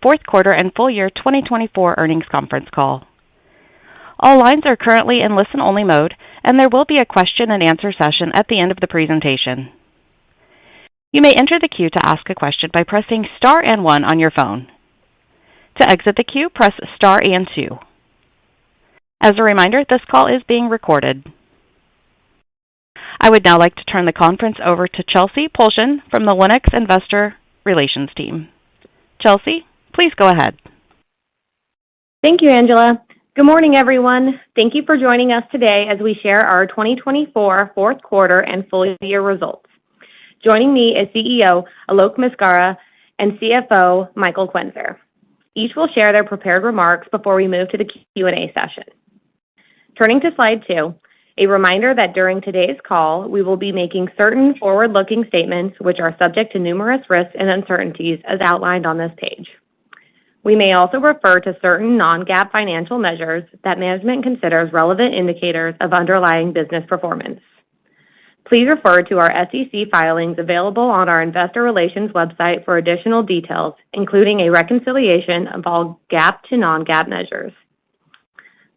fourth quarter and full year 2024 earnings conference call. All lines are currently in listen-only mode, and there will be a question-and-answer session at the end of the presentation. You may enter the queue to ask a question by pressing Star and 1 on your phone. To exit the queue, press Star and 2. As a reminder, this call is being recorded. I would now like to turn the conference over to Chelsea Polshin from the Lennox Investor Relations team. Chelsea, please go ahead. Thank you, Angela. Good morning, everyone. Thank you for joining us today as we share our 2024 fourth quarter and full year results. Joining me is CEO Alok Maskara and CFO Michael Quenzer. Each will share their prepared remarks before we move to the Q&A session. Turning to slide 2, a reminder that during today's call, we will be making certain forward-looking statements which are subject to numerous risks and uncertainties as outlined on this page. We may also refer to certain non-GAAP financial measures that management considers relevant indicators of underlying business performance. Please refer to our SEC filings available on our Investor Relations website for additional details, including a reconciliation of all GAAP to non-GAAP measures.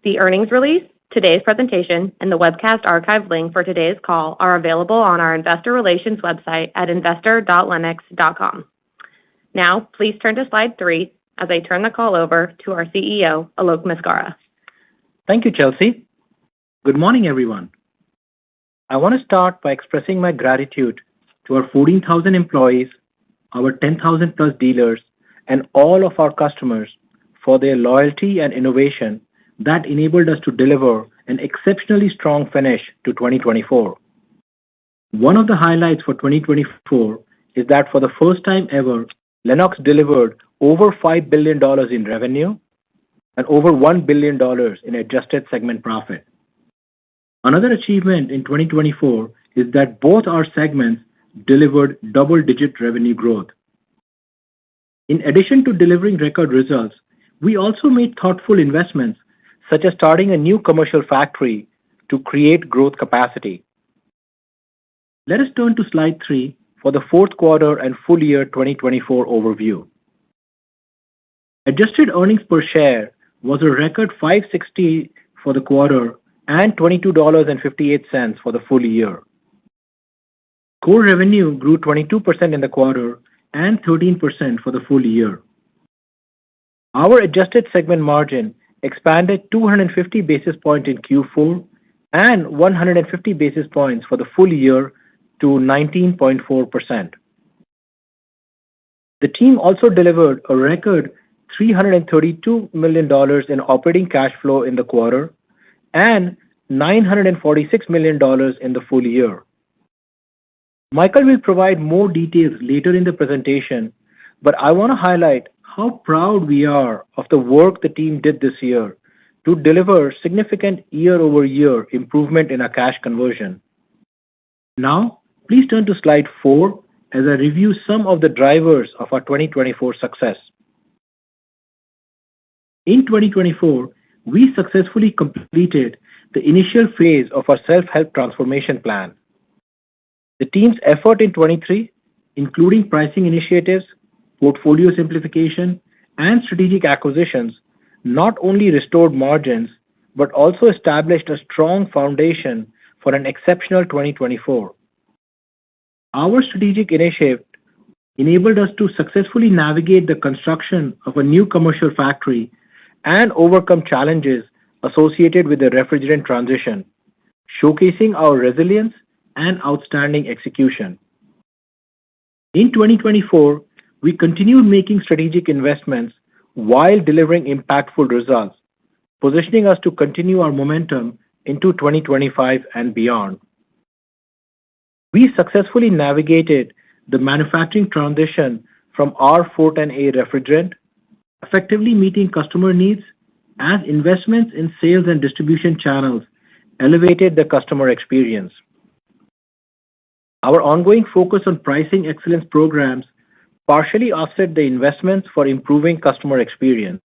The earnings release, today's presentation, and the webcast archive link for today's call are available on our Investor Relations website at investor.lennox.com. Now, please turn to slide 3 as I turn the call over to our CEO, Alok Maskara. Thank you, Chelsea. Good morning, everyone. I want to start by expressing my gratitude to our 14,000 employees, our 10,000-plus dealers, and all of our customers for their loyalty and innovation that enabled us to deliver an exceptionally strong finish to 2024. One of the highlights for 2024 is that for the first time ever, Lennox delivered over $5 billion in revenue and over $1 billion in adjusted segment profit. Another achievement in 2024 is that both our segments delivered double-digit revenue growth. In addition to delivering record results, we also made thoughtful investments, such as starting a new commercial factory to create growth capacity. Let us turn to slide 3 for the fourth quarter and full year 2024 overview. Adjusted earnings per share was a record $5.60 for the quarter and $22.58 for the full year. Core revenue grew 22% in the quarter and 13% for the full year. Our adjusted segment margin expanded 250 basis points in Q4 and 150 basis points for the full year to 19.4%. The team also delivered a record $332 million in operating cash flow in the quarter and $946 million in the full year. Michael will provide more details later in the presentation, but I want to highlight how proud we are of the work the team did this year to deliver significant year-over-year improvement in our cash conversion. Now, please turn to slide 4 as I review some of the drivers of our 2024 success. In 2024, we successfully completed the initial phase of our self-help transformation plan. The team's effort in 2023, including pricing initiatives, portfolio simplification, and strategic acquisitions, not only restored margins but also established a strong foundation for an exceptional 2024. Our strategic initiative enabled us to successfully navigate the construction of a new commercial factory and overcome challenges associated with the refrigerant transition, showcasing our resilience and outstanding execution. In 2024, we continued making strategic investments while delivering impactful results, positioning us to continue our momentum into 2025 and beyond. We successfully navigated the manufacturing transition from R410A refrigerant, effectively meeting customer needs as investments in sales and distribution channels elevated the customer experience. Our ongoing focus on pricing excellence programs partially offset the investments for improving customer experience.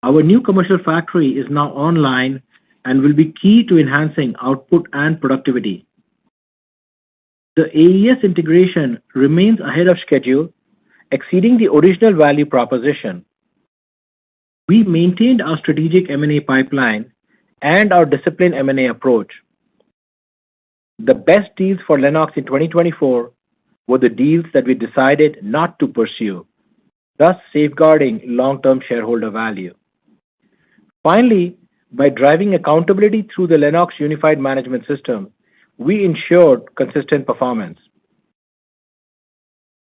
Our new commercial factory is now online and will be key to enhancing output and productivity. The AES integration remains ahead of schedule, exceeding the original value proposition. We maintained our strategic M&A pipeline and our disciplined M&A approach. The best deals for Lennox in 2024 were the deals that we decided not to pursue, thus safeguarding long-term shareholder value. Finally, by driving accountability through the Lennox Unified Management System, we ensured consistent performance.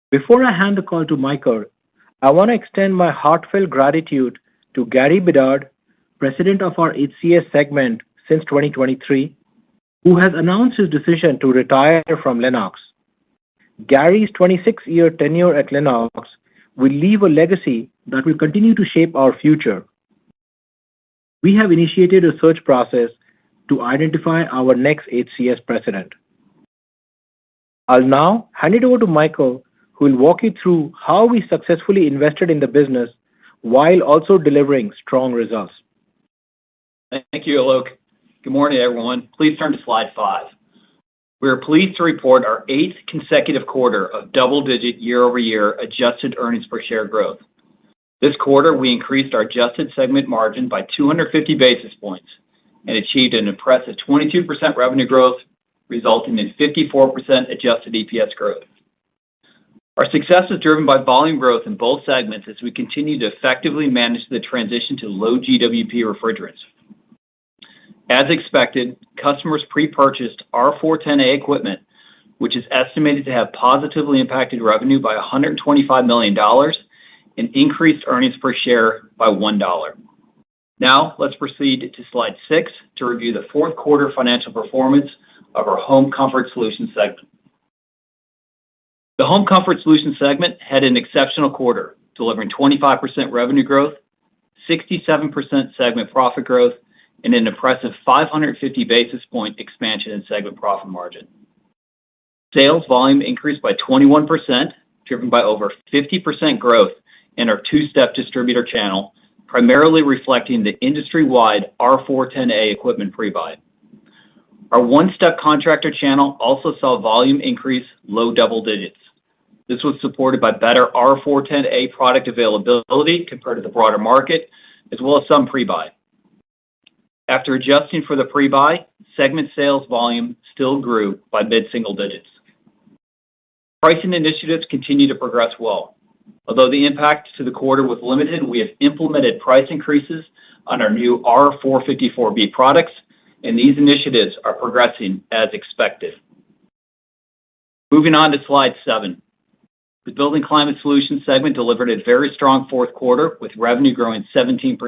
Before I hand the call to Michael, I want to extend my heartfelt gratitude to Gary Bedard, President of our HCS segment since 2023, who has announced his decision to retire from Lennox. Gary's 26-year tenure at Lennox will leave a legacy that will continue to shape our future. We have initiated a search process to identify our next HCS president. I'll now hand it over to Michael, who will walk you through how we successfully invested in the business while also delivering strong results. Thank you, Alok. Good morning, everyone. Please turn to slide 5. We are pleased to report our 8th consecutive quarter of double-digit year-over-year adjusted earnings per share growth. This quarter, we increased our adjusted segment margin by 250 basis points and achieved an impressive 22% revenue growth, resulting in 54% adjusted EPS growth. Our success is driven by volume growth in both segments as we continue to effectively manage the transition to low GWP refrigerants. As expected, customers pre-purchased R-410A equipment, which is estimated to have positively impacted revenue by $125 million and increased earnings per share by $1. Now, let's proceed to slide 6 to review the fourth quarter financial performance of our Home Comfort Solutions segment. The Home Comfort Solutions segment had an exceptional quarter, delivering 25% revenue growth, 67% segment profit growth, and an impressive 550 basis point expansion in segment profit margin. Sales volume increased by 21%, driven by over 50% growth in our two-step distributor channel, primarily reflecting the industry-wide R-410A equipment pre-buy. Our one-step contractor channel also saw volume increase low double digits. This was supported by better R-410A product availability compared to the broader market, as well as some pre-buy. After adjusting for the pre-buy, segment sales volume still grew by mid-single digits. Pricing initiatives continue to progress well. Although the impact to the quarter was limited, we have implemented price increases on our new R-454B products, and these initiatives are progressing as expected. Moving on to slide 7. The Building Climate Solutions segment delivered a very strong fourth quarter with revenue growing 17%.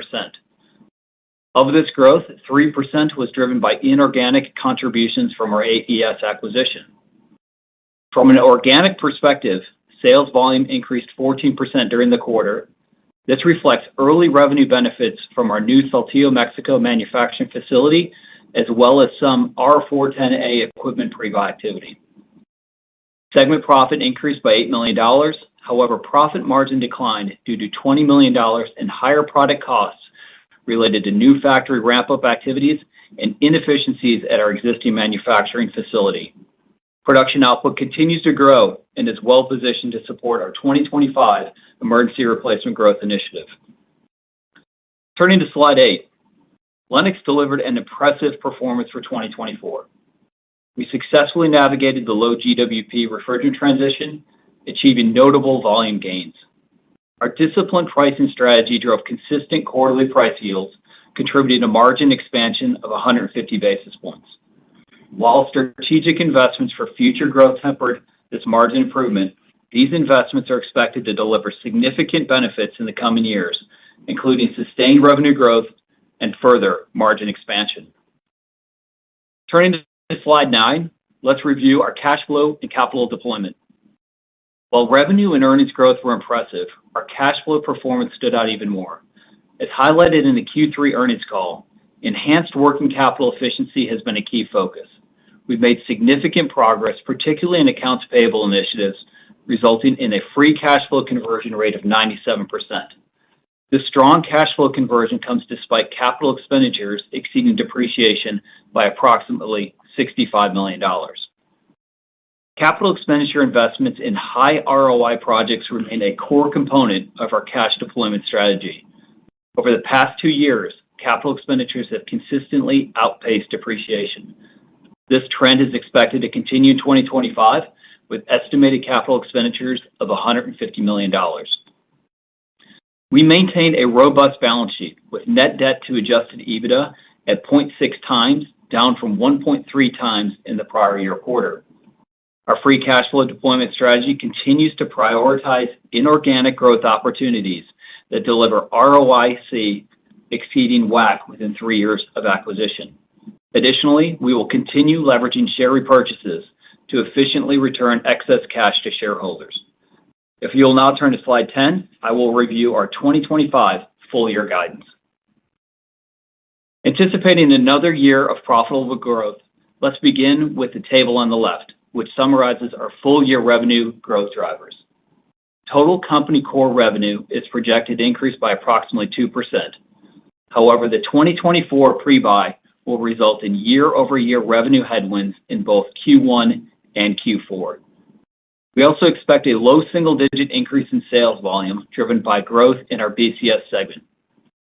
Of this growth, 3% was driven by inorganic contributions from our AES acquisition. From an organic perspective, sales volume increased 14% during the quarter. This reflects early revenue benefits from our new Saltillo, Mexico manufacturing facility, as well as some R-410A equipment pre-buy activity. Segment profit increased by $8 million. However, profit margin declined due to $20 million in higher product costs related to new factory ramp-up activities and inefficiencies at our existing manufacturing facility. Production output continues to grow and is well positioned to support our 2025 emergency replacement growth initiative. Turning to slide 8, Lennox delivered an impressive performance for 2024. We successfully navigated the low GWP refrigerant transition, achieving notable volume gains. Our disciplined pricing strategy drove consistent quarterly price yields, contributing to margin expansion of 150 basis points. While strategic investments for future growth tempered this margin improvement, these investments are expected to deliver significant benefits in the coming years, including sustained revenue growth and further margin expansion. Turning to slide 9, let's review our cash flow and capital deployment. While revenue and earnings growth were impressive, our cash flow performance stood out even more. As highlighted in the Q3 earnings call, enhanced working capital efficiency has been a key focus. We've made significant progress, particularly in accounts payable initiatives, resulting in a free cash flow conversion rate of 97%. This strong cash flow conversion comes despite capital expenditures exceeding depreciation by approximately $65 million. Capital expenditure investments in high ROI projects remain a core component of our cash deployment strategy. Over the past 2 years, capital expenditures have consistently outpaced depreciation. This trend is expected to continue in 2025, with estimated capital expenditures of $150 million. We maintain a robust balance sheet with net debt to adjusted EBITDA at 0.6 times, down from 1.3 times in the prior year quarter. Our free cash flow deployment strategy continues to prioritize inorganic growth opportunities that deliver ROIC exceeding WACC within 3 years of acquisition. Additionally, we will continue leveraging share repurchases to efficiently return excess cash to shareholders. If you'll now turn to slide 10, I will review our 2025 full-year guidance. Anticipating another year of profitable growth, let's begin with the table on the left, which summarizes our full-year revenue growth drivers. Total company core revenue is projected to increase by approximately 2%. However, the 2024 pre-buy will result in year-over-year revenue headwinds in both Q1 and Q4. We also expect a low single-digit increase in sales volume driven by growth in our BCS segment.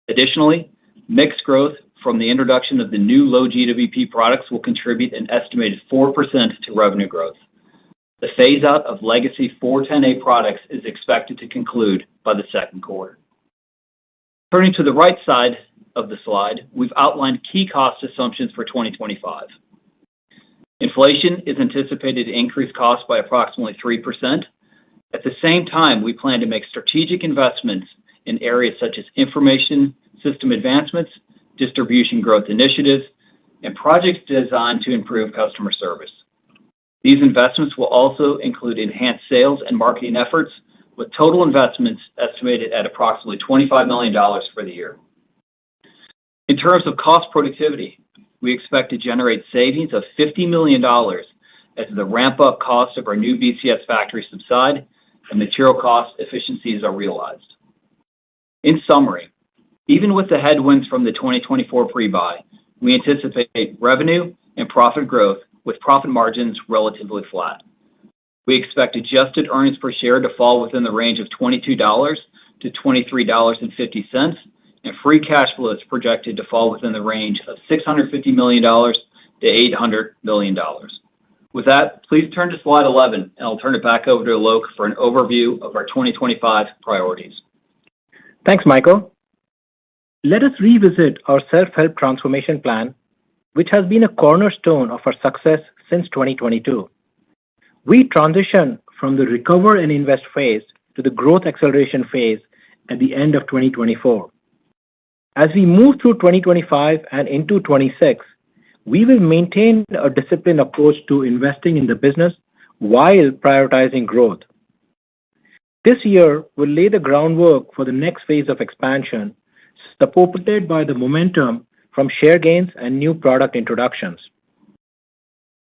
Additionally, mixed growth from the introduction of the new low GWP products will contribute an estimated 4% to revenue growth. The phase-out of legacy 410A products is expected to conclude by the second quarter. Turning to the right side of the slide, we've outlined key cost assumptions for 2025. Inflation is anticipated to increase costs by approximately 3%. At the same time, we plan to make strategic investments in areas such as information system advancements, distribution growth initiatives, and projects designed to improve customer service. These investments will also include enhanced sales and marketing efforts, with total investments estimated at approximately $25 million for the year. In terms of cost productivity, we expect to generate savings of $50 million as the ramp-up costs of our new BCS factory subside and material cost efficiencies are realized. In summary, even with the headwinds from the 2024 pre-buy, we anticipate revenue and profit growth with profit margins relatively flat. We expect adjusted earnings per share to fall within the range of $22 to $23.50, and free cash flow is projected to fall within the range of $650 million to $800 million. With that, please turn to slide 11, and I'll turn it back over to Alok for an overview of our 2025 priorities. Thanks, Michael. Let us revisit our self-help transformation plan, which has been a cornerstone of our success since 2022. We transitioned from the recover and invest phase to the growth acceleration phase at the end of 2024. As we move through 2025 and into 2026, we will maintain a disciplined approach to investing in the business while prioritizing growth. This year will lay the groundwork for the next phase of expansion, supported by the momentum from share gains and new product introductions.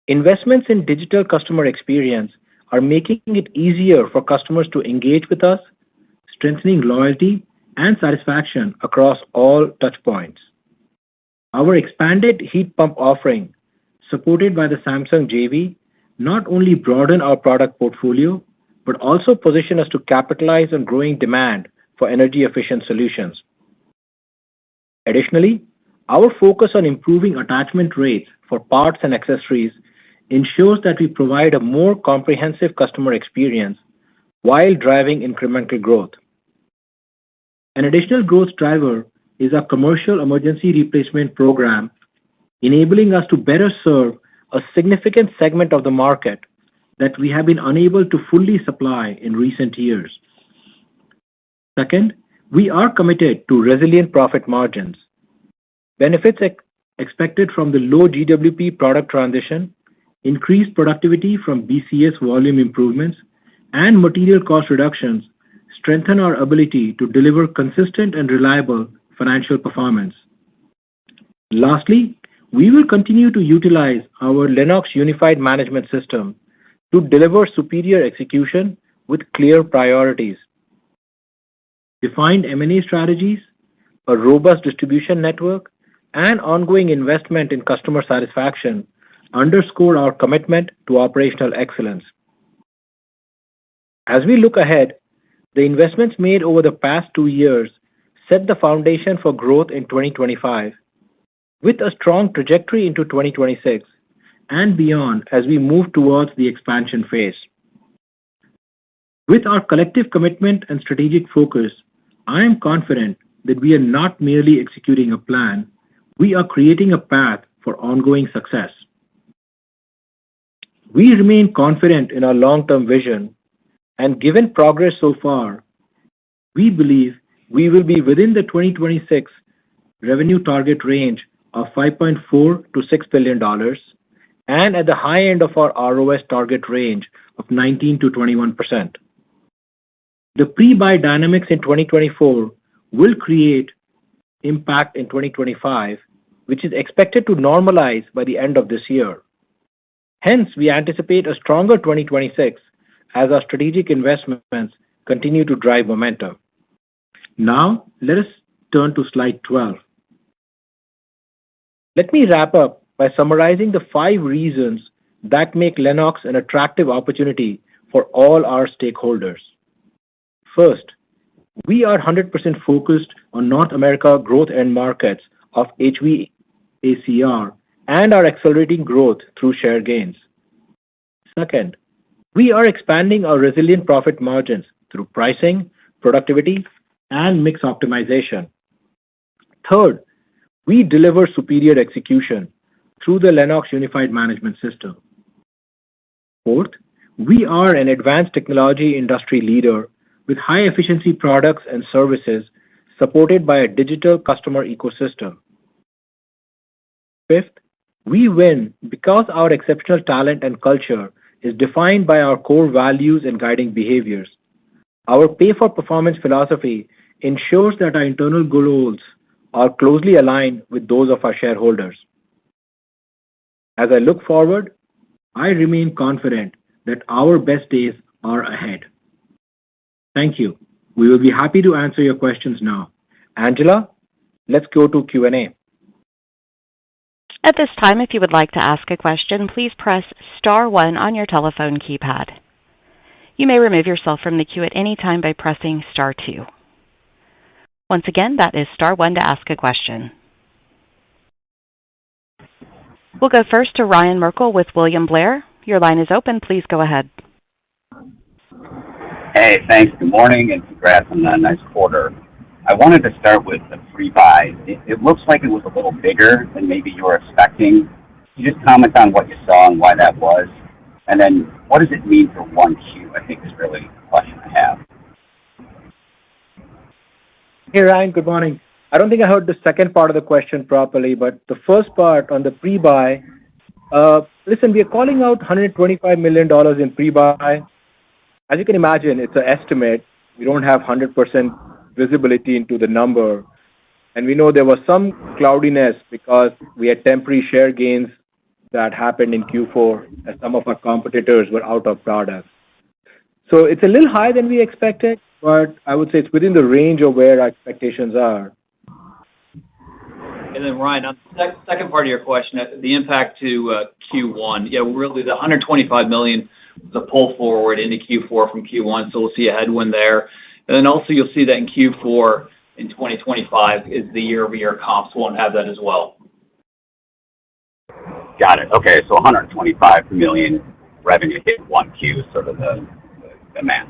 Investments in digital customer experience are making it easier for customers to engage with us, strengthening loyalty and satisfaction across all touchpoints. Our expanded heat pump offering, supported by the Samsung JV, not only broaden our product portfolio, but also position us to capitalize on growing demand for energy-efficient solutions. Additionally, our focus on improving attachment rates for parts and accessories ensures that we provide a more comprehensive customer experience while driving incremental growth. An additional growth driver is our commercial emergency replacement program, enabling us to better serve a significant segment of the market that we have been unable to fully supply in recent years. Second, we are committed to resilient profit margins. Benefits expected from the low GWP product transition, increased productivity from BCS volume improvements, and material cost reductions strengthen our ability to deliver consistent and reliable financial performance. Lastly, we will continue to utilize our Lennox unified management system to deliver superior execution with clear priorities. Defined M&A strategies, a robust distribution network, and ongoing investment in customer satisfaction underscore our commitment to operational excellence. As we look ahead, the investments made over the past 2 years set the foundation for growth in 2025, with a strong trajectory into 2026 and beyond as we move towards the expansion phase. With our collective commitment and strategic focus, I am confident that we are not merely executing a plan, we are creating a path for ongoing success. We remain confident in our long-term vision, and given progress so far, we believe we will be within the 2026 revenue target range of $5.4 to $6 billion and at the high end of our ROS target range of 19 to 21%. The pre-buy dynamics in 2024 will create impact in 2025, which is expected to normalize by the end of this year. Hence, we anticipate a stronger 2026 as our strategic investments continue to drive momentum. Now, let us turn to slide 12. Let me wrap up by summarizing the 5 reasons that make Lennox an attractive opportunity for all our stakeholders. First, we are 100% focused on North America growth end markets of HVACR and are accelerating growth through share gains. Second, we are expanding our resilient profit margins through pricing, productivity, and mix optimization. Third, we deliver superior execution through the Lennox Unified Management System. Fourth, we are an advanced technology industry leader with high-efficiency products and services supported by a digital customer ecosystem. Fifth, we win because our exceptional talent and culture is defined by our core values and guiding behaviors. Our pay-for-performance philosophy ensures that our internal goals are closely aligned with those of our shareholders. As I look forward, I remain confident that our best days are ahead. Thank you. We will be happy to answer your questions now. Angela, let's go to Q&A. At this time, if you would like to ask a question, please press star 1 on your telephone keypad. You may remove yourself from the queue at any time by pressing star 2. Once again, that is star 1 to ask a question. We'll go first to Ryan Merkel with William Blair. Your line is open. Please go ahead. Hey, thanks. Good morning, and congrats on a nice quarter. I wanted to start with the pre-buy. It looks like it was a little bigger than maybe you were expecting. Can you just comment on what you saw and why that was? And then what does it mean for 1Q, I think is really the question I have. Hey, Ryan, good morning. I don't think I heard the second part of the question properly, but the first part on the pre-buy, listen, we are calling out $125 million in pre-buy. As you can imagine, it's an estimate. We don't have 100% visibility into the number. And we know there was some cloudiness because we had temporary share gains that happened in Q4 as some of our competitors were out of product. So it's a little higher than we expected, but I would say it's within the range of where our expectations are. And then, Ryan, on the second part of your question, the impact to Q1, yeah, really the $125 million was a pull forward into Q4 from Q1, so we'll see a headwind there. And then also you'll see that in Q4 in 2025 is the year-over-year comps won't have that as well. Got it. Okay, so $125 million revenue hit 1Q is sort of the math.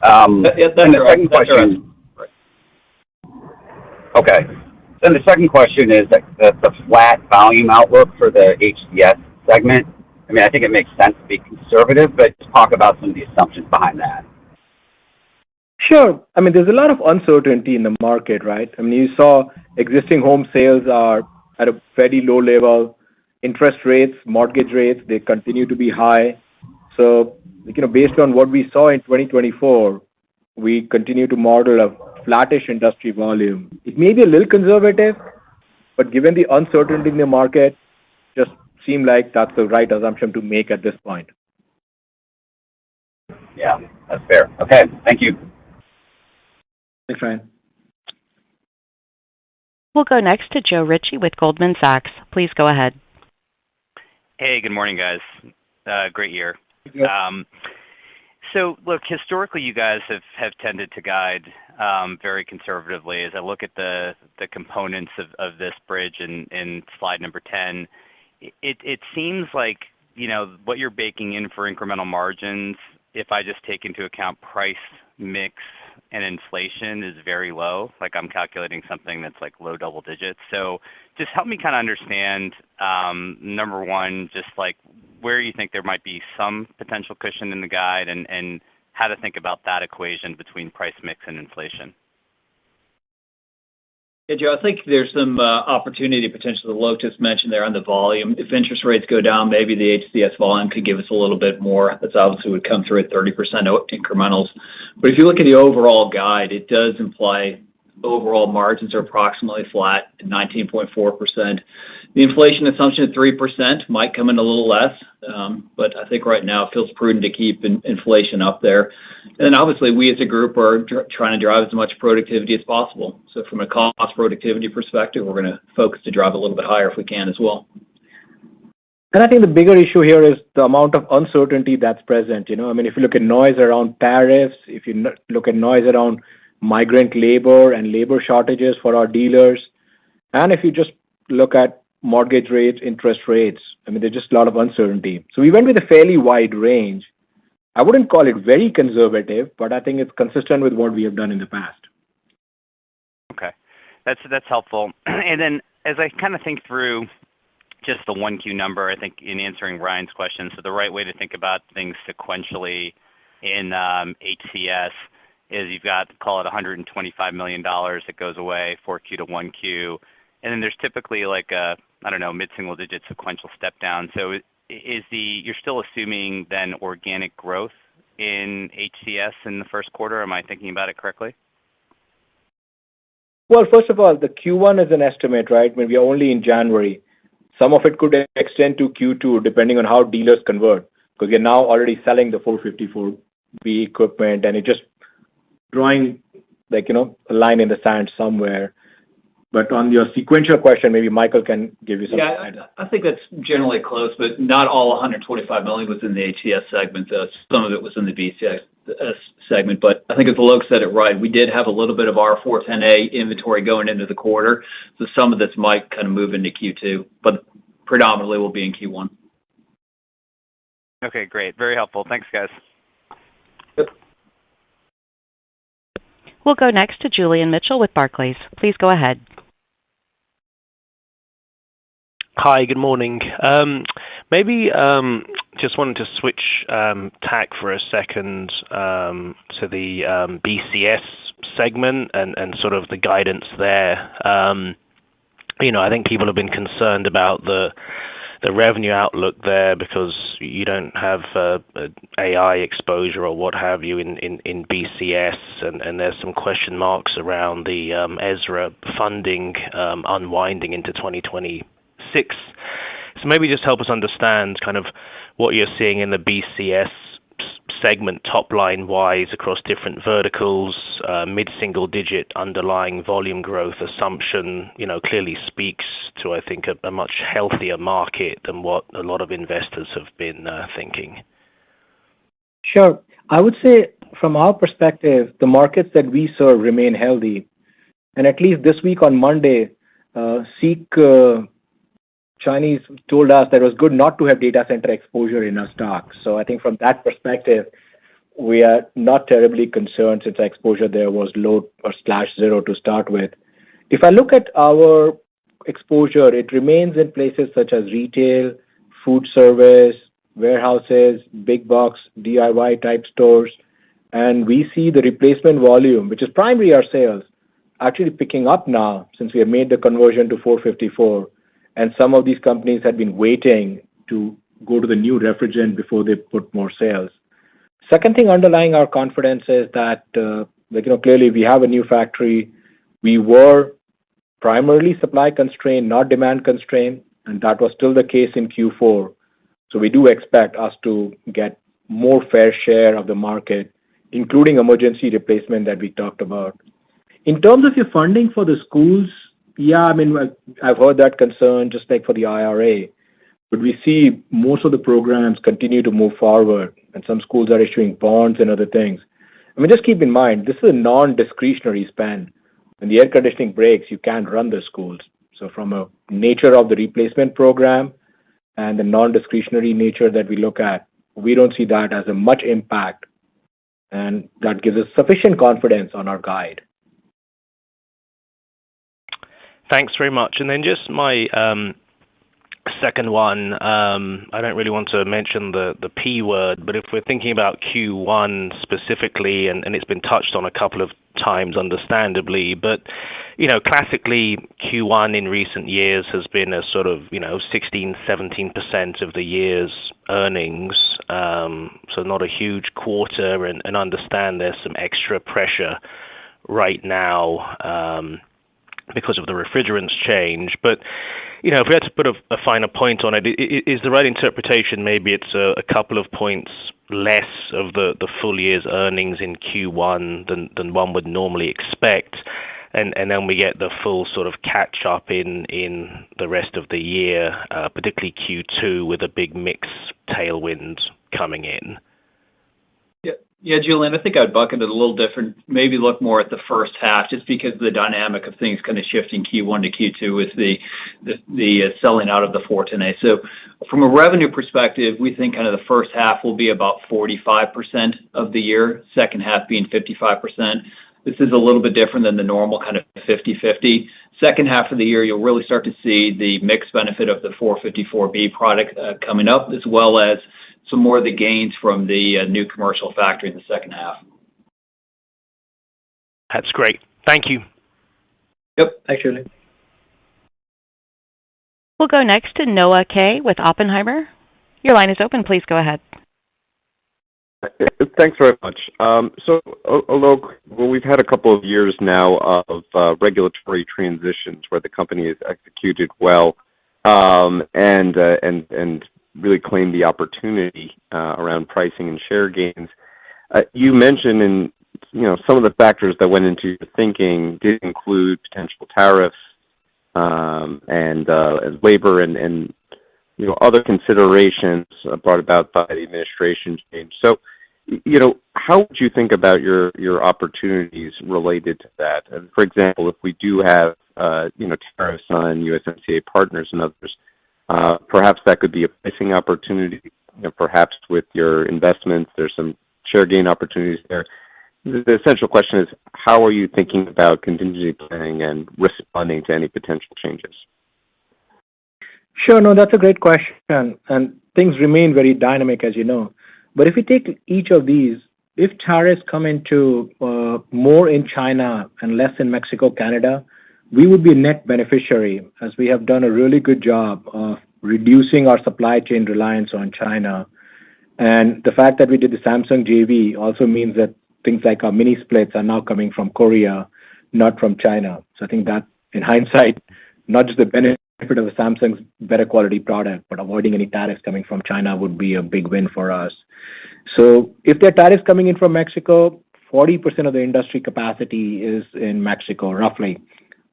That's the second question. Right. Okay. Then the second question is that the flat volume outlook for the HCS segment. I mean, I think it makes sense to be conservative, but just talk about some of the assumptions behind that. Sure. I mean, there's a lot of uncertainty in the market, right? I mean, you saw existing home sales are at a very low level. Interest rates, mortgage rates, they continue to be high. So, based on what we saw in 2024, we continue to model a flattish industry volume. It may be a little conservative, but given the uncertainty in the market, just seemed like that's the right assumption to make at this point. Yeah, that's fair. Okay, thank you. Thanks, Ryan. We'll go next to Joe Ritchie with Goldman Sachs. Please go ahead. Hey, good morning, guys. Great year. Yeah. So look, historically, you guys have tended to guide very conservatively. As I look at the components of this bridge in slide number 10, it seems like, what you're baking in for incremental margins, if I just take into account price mix and inflation, is very low. Like, I'm calculating something that's like low double digits. So just help me kind of understand, number one, just like where you think there might be some potential cushion in the guide, and how to think about that equation between price mix and inflation. Yeah, Joe, I think there's some opportunity potentially, Alok just mentioned there on the volume. If interest rates go down, maybe the HCS volume could give us a little bit more. That's obviously would come through at 30% incrementals. But if you look at the overall guide, it does imply overall margins are approximately flat at 19.4%. The inflation assumption at 3% might come in a little less, but I think right now it feels prudent to keep inflation up there. And then obviously we as a group are trying to drive as much productivity as possible. So from a cost productivity perspective, we're going to focus to drive a little bit higher if we can as well. And I think the bigger issue here is the amount of uncertainty that's present. If you look at noise around tariffs, if you look at noise around migrant labor and labor shortages for our dealers, and if you just look at mortgage rates, interest rates, there's just a lot of uncertainty. So we went with a fairly wide range. I wouldn't call it very conservative, but I think it's consistent with what we have done in the past. Okay, that's helpful. And then as I kind of think through just the 1Q number, I think in answering Ryan's question, so the right way to think about things sequentially in HCS is you've got, call it $125 million that goes away 4Q to 1Q, and then there's typically like a, mid-single digit sequential step down. So you're still assuming then organic growth in HCS in the first quarter? Am I thinking about it correctly? Well, first of all, the Q1 is an estimate, right? When we are only in January. Some of it could extend to Q2 depending on how dealers convert, because we're now already selling the 454B equipment, and it just drawing a line in the sand somewhere. But on your sequential question, maybe Michael can give you some. Yeah, I think that's generally close, but not all $125 million was in the HCS segment. Some of it was in the BCS segment. But I think as Alok said it right, we did have a little bit of our 410A inventory going into the quarter, so some of this might kind of move into Q2, but predominantly will be in Q1. Okay, great. Very helpful. Thanks, guys. Yep. We'll go next to Julian Mitchell with Barclays. Please go ahead. Hi, good morning. Maybe just wanted to switch tack for a second to the BCS segment and sort of the guidance there. I think people have been concerned about the revenue outlook there because you don't have AI exposure or what have you in BCS, and there's some question marks around the ESRA funding unwinding into 2026. So maybe just help us understand kind of what you're seeing in the BCS segment top line wise across different verticals. Mid-single digit underlying volume growth assumption clearly speaks to, I think, a much healthier market than what a lot of investors have been thinking. Sure. I would say from our perspective, the markets that we serve remain healthy. And at least this week on Monday, Chinese told us that it was good not to have data center exposure in our stock. So I think from that perspective, we are not terribly concerned since our exposure there was low or /0 to start with. If I look at our exposure, it remains in places such as retail, food service, warehouses, big box, DIY type stores. And we see the replacement volume, which is primarily our sales, actually picking up now since we have made the conversion to 454. And some of these companies had been waiting to go to the new refrigerant before they put more sales. Second thing underlying our confidence is that clearly we have a new factory. We were primarily supply constrained, not demand constrained, and that was still the case in Q4. So we do expect us to get more fair share of the market, including emergency replacement that we talked about. In terms of your funding for the schools, yeah, I've heard that concern just like for the IRA. but we see most of the programs continue to move forward, and some schools are issuing bonds and other things. I mean, just keep in mind, this is a non-discretionary spend. When the air conditioning breaks, you can't run the schools. So from a nature of the replacement program and the non-discretionary nature that we look at, we don't see that as a much impact, and that gives us sufficient confidence on our guide. Thanks very much. And then just my second one, I don't really want to mention the P word, but if we're thinking about Q1 specifically, and it's been touched on a couple of times understandably, but classically Q1 in recent years has been a sort of 16-17% of the year's earnings, so not a huge quarter, and understand there's some extra pressure right now because of the refrigerants change. But if we had to put a finer point on it, is the right interpretation maybe it's a couple of points less of the full year's earnings in Q1 than one would normally expect, and then we get the full sort of catch up in the rest of the year, particularly Q2 with a big mix tailwind coming in? Yeah, Julian, I think I'd bucket it a little different. Maybe look more at the first half, just because of the dynamic of things kind of shifting Q1 to Q2 with the selling out of the 410A. So from a revenue perspective, we think kind of the first half will be about 45% of the year, second half being 55%. This is a little bit different than the normal kind of 50-50. Second half of the year, you'll really start to see the mix benefit of the 454B product coming up, as well as some more of the gains from the new commercial factory in the second half. That's great. Thank you. Yep. Thanks, Julian. We'll go next to Noah Kaye with Oppenheimer. Your line is open. Please go ahead. Thanks very much. So, Alok, well, we've had a couple of years now of regulatory transitions where the company has executed well and really claimed the opportunity around pricing and share gains. You mentioned some of the factors that went into your thinking did include potential tariffs and labor and other considerations brought about by the administration change. So, how would you think about your opportunities related to that? And for example, if we do have tariffs on USMCA partners and others, perhaps that could be a pricing opportunity. Perhaps with your investments, there's some share gain opportunities there. The essential question is, how are you thinking about contingency planning and responding to any potential changes? Sure, no, that's a great question, and things remain very dynamic, as you know. But if we take each of these, if tariffs come into more in China and less in Mexico, Canada, we would be a net beneficiary, as we have done a really good job of reducing our supply chain reliance on China. And the fact that we did the Samsung JV also means that things like our mini splits are now coming from Korea, not from China. So I think that, in hindsight, not just the benefit of the Samsung's better quality product, but avoiding any tariffs coming from China would be a big win for us. So if there are tariffs coming in from Mexico, 40% of the industry capacity is in Mexico, roughly,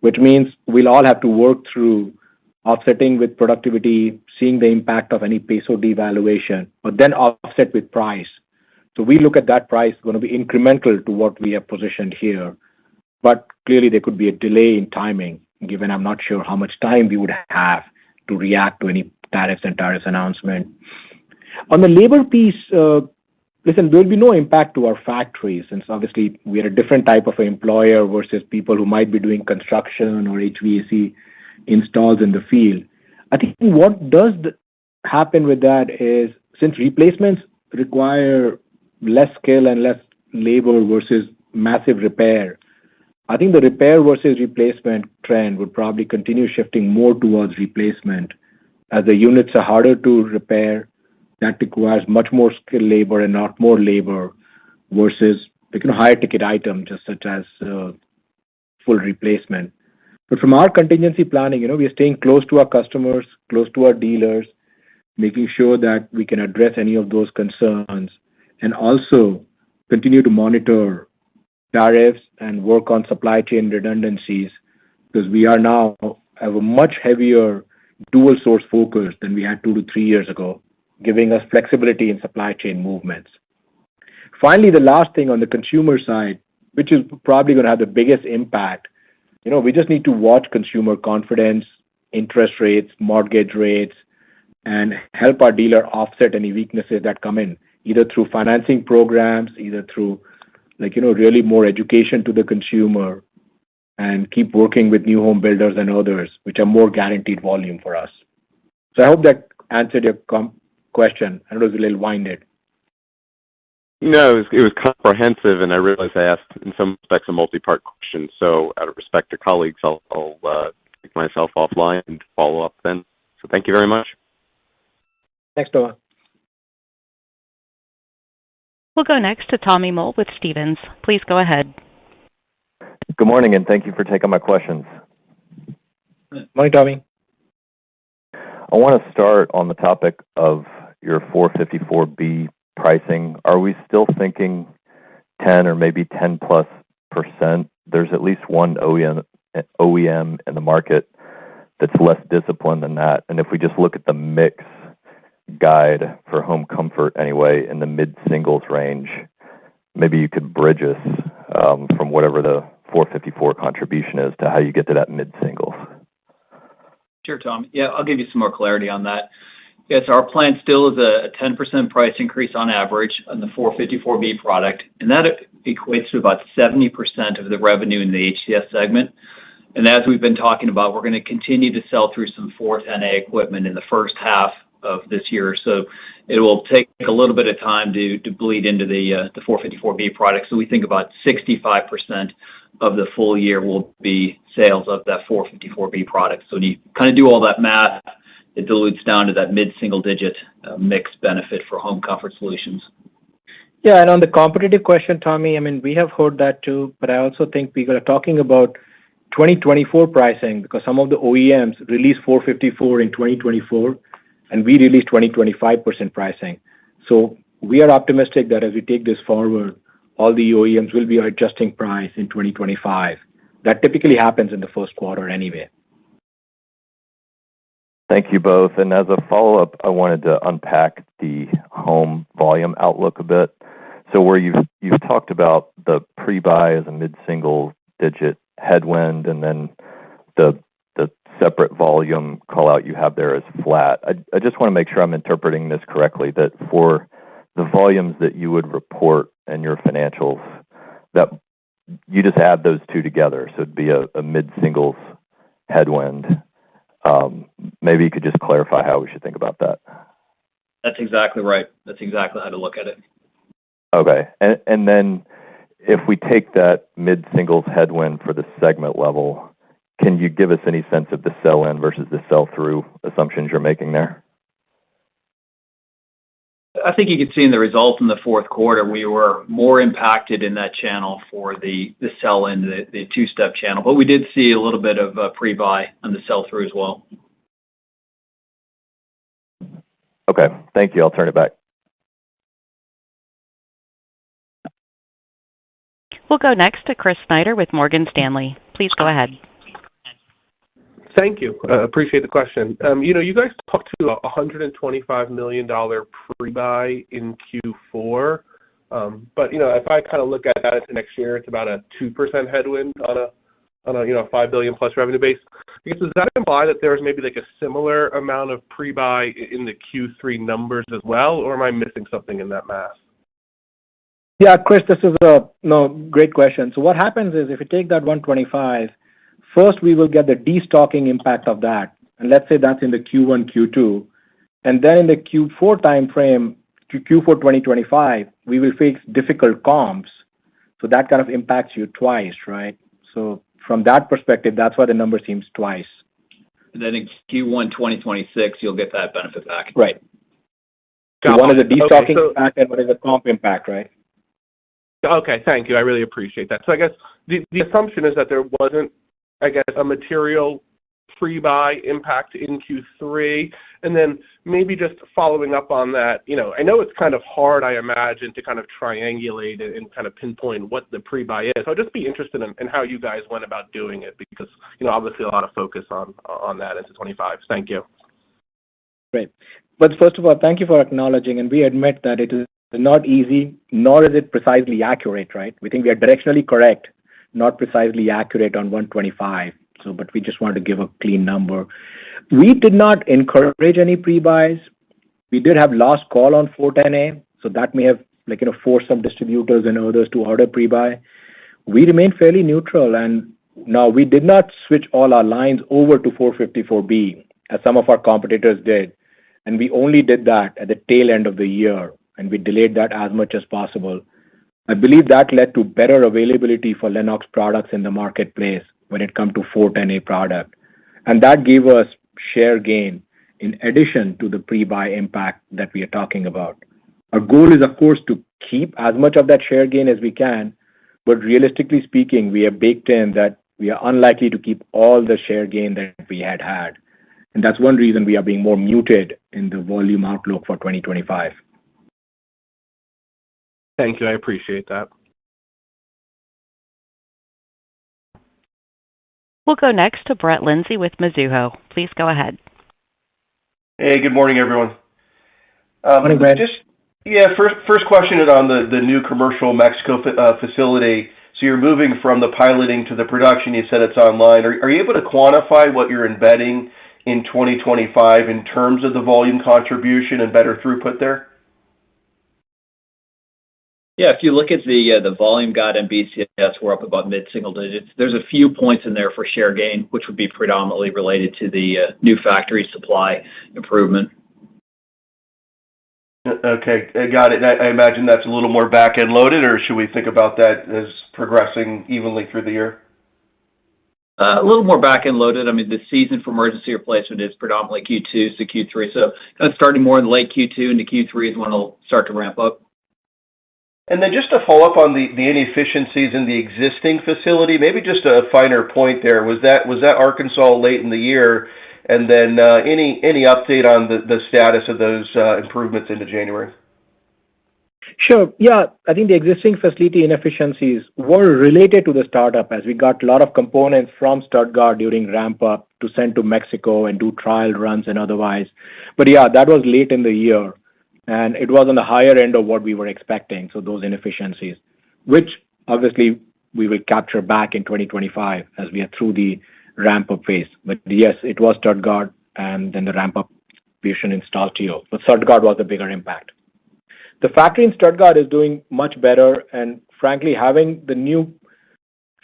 which means we'll all have to work through offsetting with productivity, seeing the impact of any peso devaluation, but then offset with price. So we look at that price going to be incremental to what we have positioned here. But clearly there could be a delay in timing, given I'm not sure how much time we would have to react to any tariffs announcement. On the labor piece, listen, there will be no impact to our factories, since obviously we are a different type of employer versus people who might be doing construction or HVAC installs in the field. I think what does happen with that is, since replacements require less skill and less labor versus massive repair, I think the repair versus replacement trend would probably continue shifting more towards replacement. As the units are harder to repair, that requires much more skilled labor and not more labor versus higher ticket items, just such as full replacement. But from our contingency planning, we are staying close to our customers, close to our dealers, making sure that we can address any of those concerns, and also continue to monitor tariffs and work on supply chain redundancies, because we are now have a much heavier dual source focus than we had 2 to 3 years ago, giving us flexibility in supply chain movements. Finally, the last thing on the consumer side, which is probably going to have the biggest impact, we just need to watch consumer confidence, interest rates, mortgage rates, and help our dealer offset any weaknesses that come in, either through financing programs, either through really more education to the consumer, and keep working with new home builders and others, which are more guaranteed volume for us. So I hope that answered your question. I know it was a little winded. No, it was comprehensive, and I realize I asked in some respects a multi-part question. So out of respect to colleagues, I'll take myself offline and follow up then. So thank you very much. Thanks, Noah. We'll go next to Tommy Moll with Stephens. Please go ahead. Good morning, and thank you for taking my questions. Morning, Tommy. I want to start on the topic of your 454B pricing. Are we still thinking 10 or maybe 10+%? There's at least one OEM in the market that's less disciplined than that. And if we just look at the mix guide for home comfort anyway in the mid-singles range, maybe you could bridge us from whatever the 454 contribution is to how you get to that mid-singles. Sure, Tom. Yeah, I'll give you some more clarity on that. Yes, our plan still is a 10% price increase on average on the 454B product, and that equates to about 70% of the revenue in the HCS segment. And as we've been talking about, we're going to continue to sell through some 410A equipment in the first half of this year. So it will take a little bit of time to bleed into the 454B product. So we think about 65% of the full year will be sales of that 454B product. So when you kind of do all that math, it dilutes down to that mid-single digit mix benefit for Home Comfort Solutions. Yeah, and on the competitive question, Tommy, I mean, we have heard that too, but I also think people are talking about 2024 pricing because some of the OEMs released 454 in 2024, and we released 20-25% pricing. So we are optimistic that as we take this forward, all the OEMs will be adjusting price in 2025. That typically happens in the first quarter anyway. Thank you both. And as a follow-up, I wanted to unpack the home volume outlook a bit. So where you've talked about the pre-buy as a mid-single digit headwind, and then the separate volume call out you have there is flat. I just want to make sure I'm interpreting this correctly, that for the volumes that you would report in your financials, that you just add those two together. So it'd be a mid-singles headwind. Maybe you could just clarify how we should think about that. That's exactly right. That's exactly how to look at it. Okay. And then if we take that mid-singles headwind for the segment level, can you give us any sense of the sell-in versus the sell-through assumptions you're making there? I think you can see in the result in the fourth quarter, we were more impacted in that channel for the sell-in, the two-step channel. But we did see a little bit of pre-buy on the sell-through as well. Okay. Thank you. I'll turn it back. We'll go next to Chris Snyder with Morgan Stanley. Please go ahead. Thank you. Appreciate the question. You guys talked to a $125 million pre-buy in Q4. But, if I kind of look at that into next year, it's about a 2% headwind on a $5 billion plus revenue base. I guess, does that imply that there's maybe like a similar amount of pre-buy in the Q3 numbers as well, or am I missing something in that math? Yeah, Chris, this is a great question. So what happens is if you take that 125, first we will get the destocking impact of that. And let's say that's in the Q1, Q2. And then in the Q4 timeframe, Q4 2025, we will face difficult comps. So that kind of impacts you twice, right? So from that perspective, that's why the number seems twice. And then in Q1 2026, you'll get that benefit back. Right. So one is a destocking impact and one is a comp impact, right? Okay, thank you. I really appreciate that. So I guess the assumption is that there wasn't, I guess, a material pre-buy impact in Q3? And then maybe just following up on that, I know it's kind of hard, I imagine, to kind of triangulate it and kind of pinpoint what the pre-buy is. So I'd just be interested in how you guys went about doing it because, obviously a lot of focus on that into 25. Thank you. Great. But first of all, thank you for acknowledging, and we admit that it is not easy, nor is it precisely accurate, right? We think we are directionally correct, not precisely accurate on 125. But we just wanted to give a clean number. We did not encourage any pre-buys. We did have last call on 410A, so that may have forced some distributors and others to order pre-buy. We remain fairly neutral, and now we did not switch all our lines over to 454B, as some of our competitors did, and we only did that at the tail end of the year, and we delayed that as much as possible. I believe that led to better availability for Lennox products in the marketplace when it comes to 410A product. And that gave us share gain in addition to the pre-buy impact that we are talking about. Our goal is, of course, to keep as much of that share gain as we can, but realistically speaking, we have baked in that we are unlikely to keep all the share gain that we had. And that's one reason we are being more muted in the volume outlook for 2025. Thank you. I appreciate that. We'll go next to Brett Lindsey with Mizuho. Please go ahead. Hey, good morning, everyone. Morning, Brett. First question is on the new commercial Mexico facility. So you're moving from the piloting to the production. You said it's online. Are you able to quantify what you're embedding in 2025 in terms of the volume contribution and better throughput there? Yeah, if you look at the volume guide in BCS, we're up about mid-single digits. There's a few points in there for share gain, which would be predominantly related to the new factory supply improvement. Okay, I got it. I imagine that's a little more back-end loaded, or should we think about that as progressing evenly through the year? A little more back-end loaded. I mean, the season for emergency replacement is predominantly Q2 to Q3. So kind of starting more in late Q2 into Q3 is when it'll start to ramp up. And then just to follow up on the inefficiencies in the existing facility, maybe just a finer point there. Was that Arkansas late in the year? And then any update on the status of those improvements into January? Sure. Yeah, I think the existing facility inefficiencies were related to the startup as we got a lot of components from Stuttgart during ramp-up to send to Mexico and do trial runs and otherwise. But yeah, that was late in the year. And it was on the higher end of what we were expecting, so those inefficiencies, which obviously we will capture back in 2025 as we are through the ramp-up phase. But yes, it was Stuttgart and then the ramp-up version in Saltillo. But Stuttgart was the bigger impact. The factory in Stuttgart is doing much better, and frankly, having the new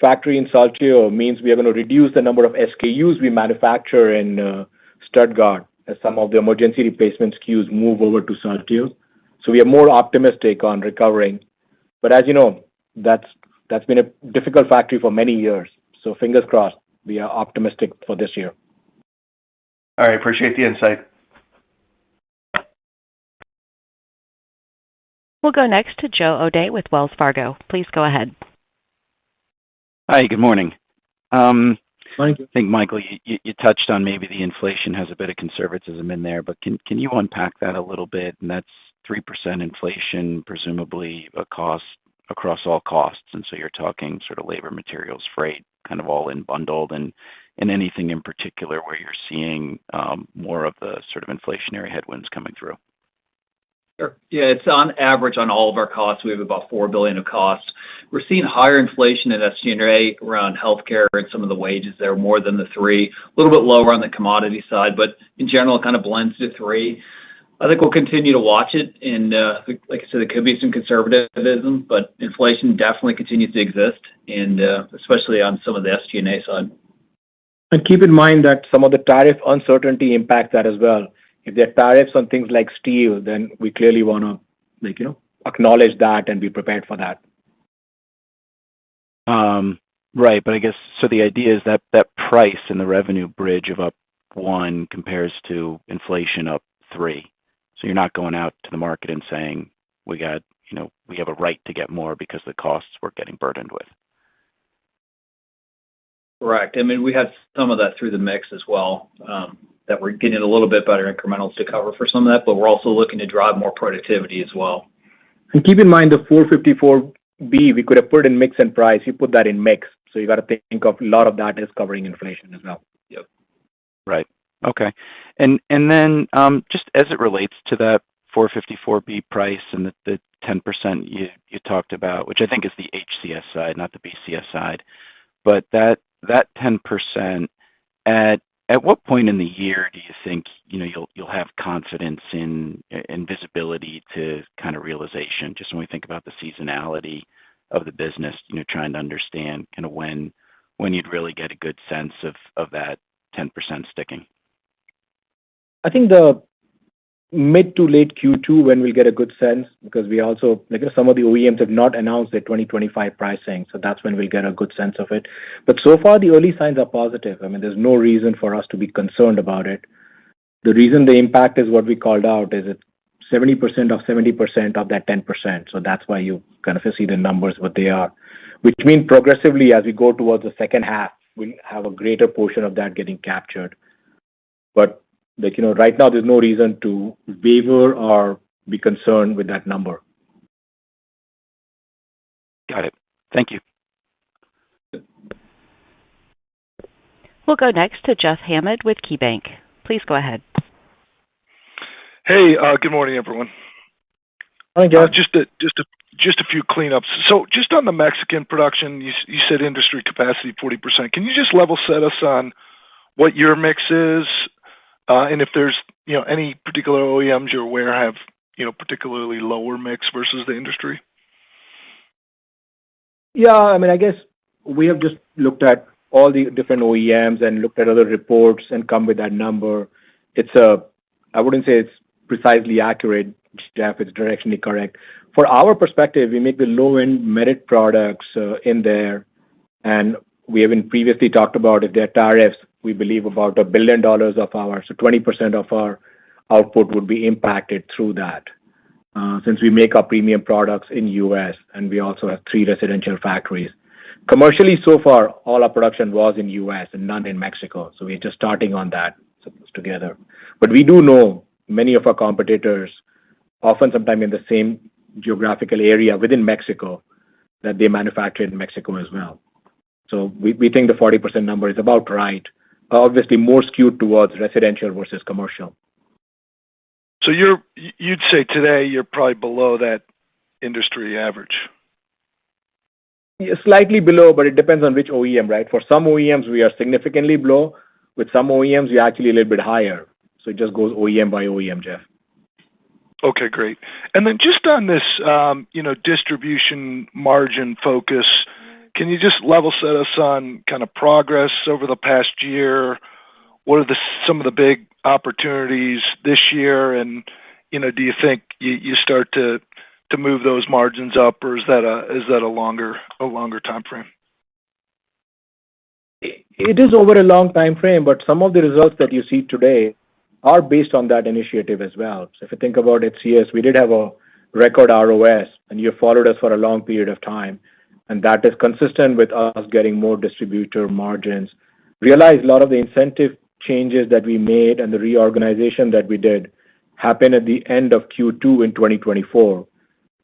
factory in Saltillo means we are going to reduce the number of SKUs we manufacture in Stuttgart, as some of the emergency replacement SKUs move over to Saltillo. So we are more optimistic on recovering. But as you know, that's been a difficult factory for many years. So fingers crossed, we are optimistic for this year. All right, appreciate the insight. We'll go next to Joe O'Dea with Wells Fargo. Please go ahead. Hi, good morning. I think, Michael, you touched on maybe the inflation has a bit of conservatism in there, but can you unpack that a little bit? And that's 3% inflation, presumably a cost across all costs. And so you're talking sort of labor, materials, freight, kind of all in bundled, and anything in particular where you're seeing more of the sort of inflationary headwinds coming through. Sure. Yeah, it's on average on all of our costs. We have about $4 billion of costs. We're seeing higher inflation in SG&A around healthcare and some of the wages there, more than the 3, a little bit lower on the commodity side, but in general, it kind of blends to 3. I think we'll continue to watch it. And like I said, there could be some conservatism, but inflation definitely continues to exist, and especially on some of the SG&A side. And keep in mind that some of the tariff uncertainty impacts that as well. If there are tariffs on things like steel, then we clearly want to, acknowledge that and be prepared for that. Right, but I guess so. The idea is that price in the revenue bridge of up 1 compares to inflation up 3. So you're not going out to the market and saying we have a right to get more because the costs we're getting burdened with. Correct. I mean, we had some of that through the mix as well, that we're getting a little bit better incrementals to cover for some of that, but we're also looking to drive more productivity as well. And keep in mind the 454B, we could have put in mix and price. You put that in mix. So you got to think of a lot of that is covering inflation as well. Yep. Right. Okay. And then just as it relates to that 454B price and the 10% you talked about, which I think is the HCS side, not the BCS side, but that 10%, at what point in the year do you think you'll have confidence in visibility to kind of realization? Just when we think about the seasonality of the business, trying to understand kind of when you'd really get a good sense of that 10% sticking. I think the mid to late Q2 when we'll get a good sense, because we also, some of the OEMs have not announced their 2025 pricing, so that's when we'll get a good sense of it. But so far, the early signs are positive. I mean, there's no reason for us to be concerned about it. The reason the impact is what we called out is it's 70% of 70% of that 10%. So that's why you kind of see the numbers what they are, which means progressively as we go towards the second half, we'll have a greater portion of that getting captured. But right now, there's no reason to waver or be concerned with that number. Got it. Thank you. We'll go next to Jeff Hammond with KeyBanc. Please go ahead. Hey, good morning, everyone. Hi, Jeff. Just a few cleanups. So just on the Mexican production, you said industry capacity 40%. Can you just level set us on what your mix is? And if there's any particular OEMs you're aware have particularly lower mix versus the industry? Yeah, I mean, I guess we have just looked at all the different OEMs and looked at other reports and come with that number. I wouldn't say it's precisely accurate, Jeff. It's directionally correct. For our perspective, we make the low-end merit products in there, and we haven't previously talked about if there are tariffs. We believe about $1 billion of so 20% of our output would be impacted through that. Since we make our premium products in U.S. and we also have 3 residential factories. Commercially, so far, all our production was in U.S. and none in Mexico. So we're just starting on that together. But we do know many of our competitors, often sometime in the same geographical area within Mexico, that they manufacture in Mexico as well. So we think the 40% number is about right. Obviously, more skewed towards residential versus commercial. So you'd say today you're probably below that industry average? Yeah, slightly below, but it depends on which OEM, right? For some OEMs, we are significantly below. With some OEMs, we're actually a little bit higher. So it just goes OEM by OEM, Jeff. Okay, great. And then just on this, distribution margin focus, can you just level set us on kind of progress over the past year? What are some of the big opportunities this year? And, do you think you start to move those margins up, or is that a longer time frame? It is over a long time frame, but some of the results that you see today are based on that initiative as well. So if you think about HCS, we did have a record ROS, and you followed us for a long period of time. And that is consistent with us getting more distributor margins. Realize a lot of the incentive changes that we made and the reorganization that we did happened at the end of Q2 in 2024.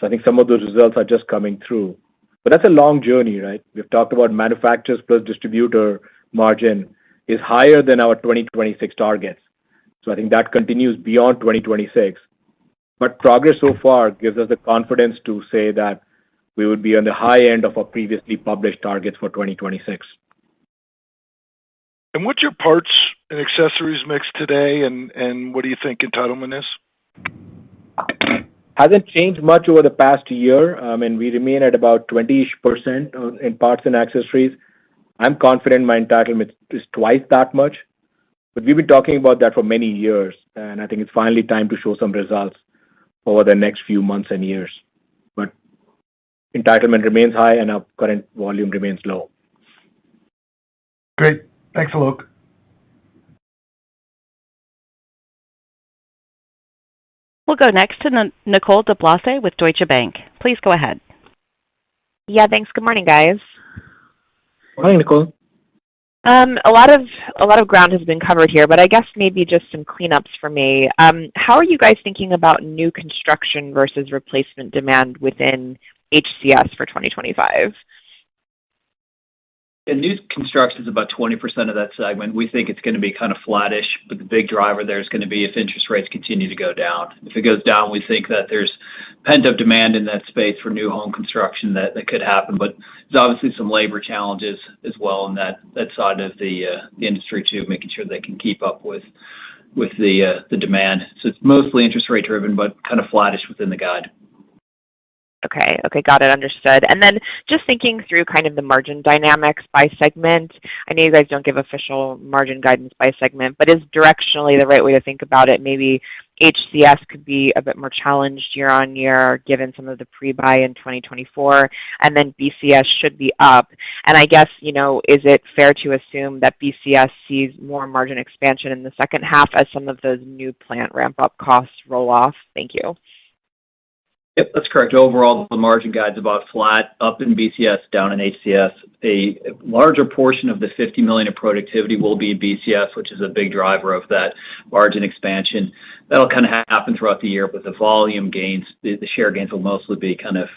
So I think some of those results are just coming through. But that's a long journey, right? We've talked about manufacturers plus distributor margin is higher than our 2026 targets. So I think that continues beyond 2026. But progress so far gives us the confidence to say that we would be on the high end of our previously published targets for 2026. And what's your parts and accessories mix today, and what do you think entitlement is? Hasn't changed much over the past year. I mean, we remain at about 20-ish% in parts and accessories. I'm confident my entitlement is twice that much. But we've been talking about that for many years, and I think it's finally time to show some results over the next few months and years. But entitlement remains high, and our current volume remains low. Great. Thanks, Alok. We'll go next to Nicole DeBlase with Deutsche Bank. Please go ahead. Yeah, thanks. Good morning, guys. Morning, Nicole. A lot of ground has been covered here, but I guess maybe just some cleanups for me. How are you guys thinking about new construction versus replacement demand within HCS for 2025? And new construction is about 20% of that segment. We think it's going to be kind of flattish, but the big driver there is going to be if interest rates continue to go down. If it goes down, we think that there's pent-up demand in that space for new home construction that could happen. But there's obviously some labor challenges as well in that side of the industry too, making sure they can keep up with the demand. So it's mostly interest rate driven, but kind of flattish within the guide. Okay, got it, understood. And then just thinking through kind of the margin dynamics by segment, I know you guys don't give official margin guidance by segment, but is directionally the right way to think about it? Maybe HCS could be a bit more challenged year on year given some of the pre-buy in 2024, and then BCS should be up. And I guess, is it fair to assume that BCS sees more margin expansion in the second half as some of those new plant ramp-up costs roll off? Thank you. Yep, that's correct. Overall, the margin guide's about flat, up in BCS, down in HCS. A larger portion of the $50 million of productivity will be in BCS, which is a big driver of that margin expansion. That'll kind of happen throughout the year, but the volume gains, the share gains will mostly be kind of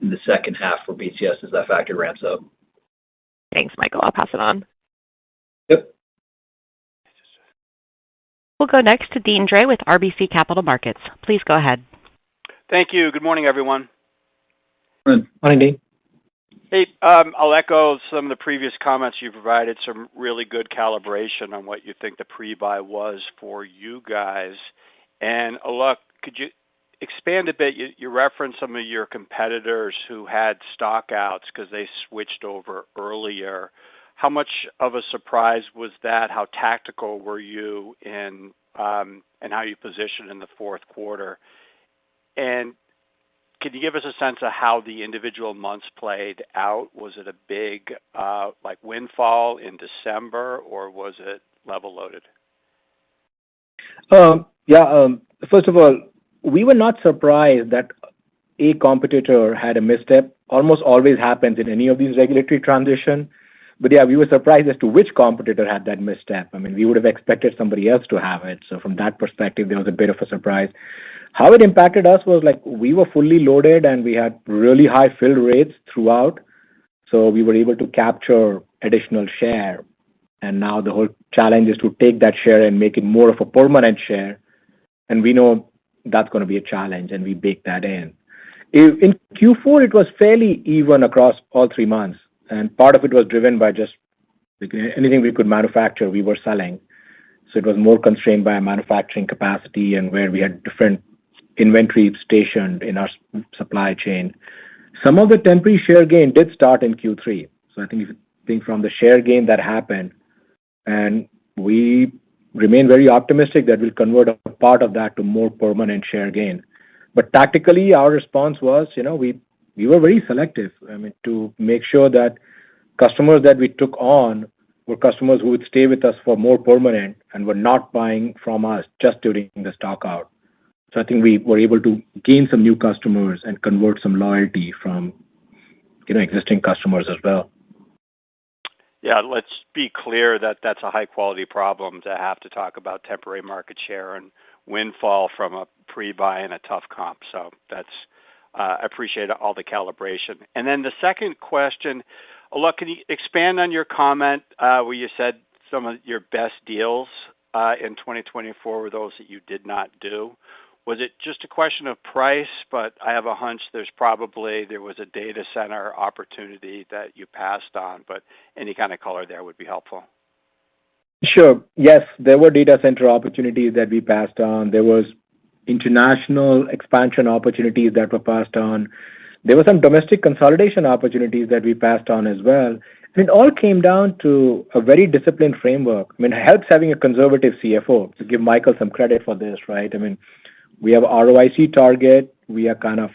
in the second half for BCS as that factor ramps up. Thanks, Michael. I'll pass it on. Yep. We'll go next to Deane Dray with RBC Capital Markets. Please go ahead. Thank you. Good morning, everyone. Good morning, Dean. Hey, I'll echo some of the previous comments you provided, some really good calibration on what you think the pre-buy was for you guys. And Alok, could you expand a bit? You referenced some of your competitors who had stock outs because they switched over earlier. How much of a surprise was that? How tactical were you in and how you positioned in the fourth quarter? And can you give us a sense of how the individual months played out? Was it a big windfall in December, or was it level loaded? First of all, we were not surprised that a competitor had a misstep. Almost always happens in any of these regulatory transitions. But we were surprised as to which competitor had that misstep. I mean, we would have expected somebody else to have it. So from that perspective, there was a bit of a surprise. How it impacted us was we were fully loaded and we had really high fill rates throughout. So we were able to capture additional share. And now the whole challenge is to take that share and make it more of a permanent share. And we know that's going to be a challenge, and we bake that in. In Q4, it was fairly even across all 3 months. And part of it was driven by just anything we could manufacture, we were selling. So it was more constrained by our manufacturing capacity and where we had different inventory stationed in our supply chain. Some of the temporary share gain did start in Q3. So I think if you think from the share gain that happened, and we remain very optimistic that we'll convert a part of that to more permanent share gain. But tactically, our response was, we were very selective. I mean, to make sure that customers that we took on were customers who would stay with us for more permanent and were not buying from us just during the stock out. So I think we were able to gain some new customers and convert some loyalty from existing customers as well. Yeah, let's be clear that that's a high-quality problem to have to talk about temporary market share and windfall from a pre-buy and a tough comp. So that's I appreciate all the calibration. And then the second question, Alok, can you expand on your comment where you said some of your best deals in 2024 were those that you did not do? Was it just a question of price? But I have a hunch there was a data center opportunity that you passed on, but any kind of color there would be helpful. Sure. Yes, there were data center opportunities that we passed on. There was international expansion opportunities that were passed on. There were some domestic consolidation opportunities that we passed on as well. And it all came down to a very disciplined framework. I mean, it helps having a conservative CFO, to give Michael some credit for this, right? I mean, we have ROIC target. We are kind of,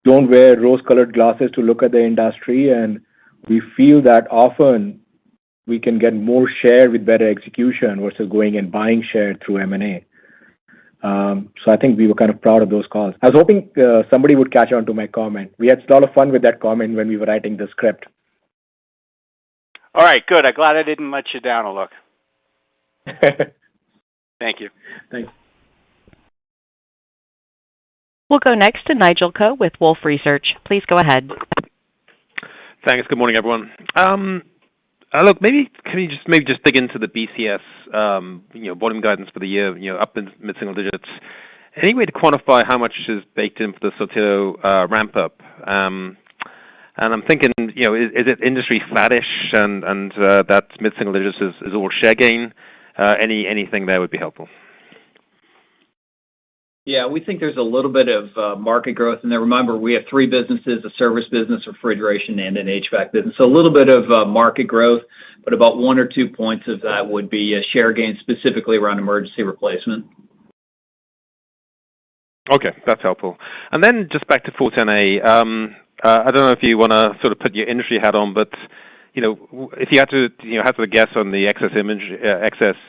don't wear rose-colored glasses to look at the industry. And we feel that often we can get more share with better execution versus going and buying share through M&A. So I think we were kind of proud of those calls. I was hoping somebody would catch on to my comment. We had a lot of fun with that comment when we were writing the script. All right, good. I'm glad I didn't let you down, Alok. Thank you. Thanks. We'll go next to Nigel Coe with Wolfe Research. Please go ahead. Thanks. Good morning, everyone. Look, can you just dig into the BCS, volume guidance for the year, up in mid-single digits. Any way to quantify how much is baked in for the Saltillo ramp up? And I'm thinking, is it industry flattish and that mid-single digits is all share gain? Anything there would be helpful. Yeah, we think there's a little bit of market growth in there. Remember, we have three businesses, a service business, refrigeration, and an HVAC business. So a little bit of market growth, but about 1 or 2 points of that would be a share gain, specifically around emergency replacement. Okay, that's helpful. And then just back to 410A. I don't know if you want to sort of put your industry hat on, but if you had to guess on the excess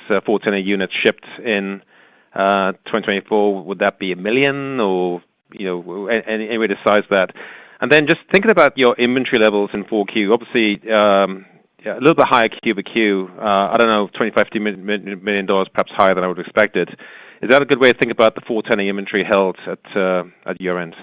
410A units shipped in 2024, would that be 1 million or any way to size that? And then just thinking about your inventory levels in 4Q, obviously a little bit higher Q-over-Q. I don't know, $25 million perhaps higher than I would have expected. Is that a good way to think about the 410A inventory held at year end?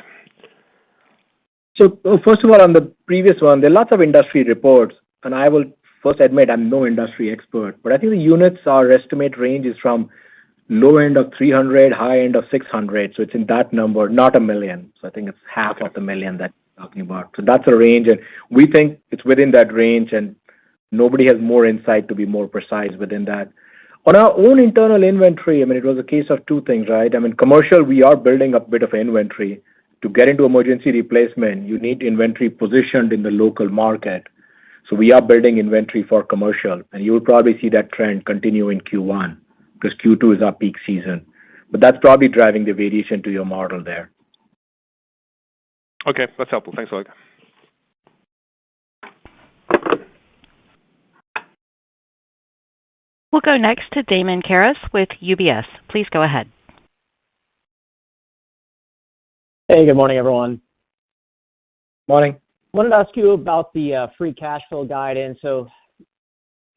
So first of all, on the previous one, there are lots of industry reports, and I will first admit I'm no industry expert, but I think the units, our estimate range is from low end of 300, high end of 600. So it's in that number, not 1 million. So I think it's half of the million that you're talking about. So that's a range, and we think it's within that range, and nobody has more insight to be more precise within that. On our own internal inventory, it was a case of two things, right? Commercial, we are building up a bit of inventory. To get into emergency replacement, you need inventory positioned in the local market. So we are building inventory for commercial, and you will probably see that trend continue in Q1 because Q2 is our peak season. But that's probably driving the variation to your model there. Okay, that's helpful. Thanks, Alok. We'll go next to Damon Karas with UBS. Please go ahead. Hey, good morning, everyone. Morning. I wanted to ask you about the free cash flow guidance. So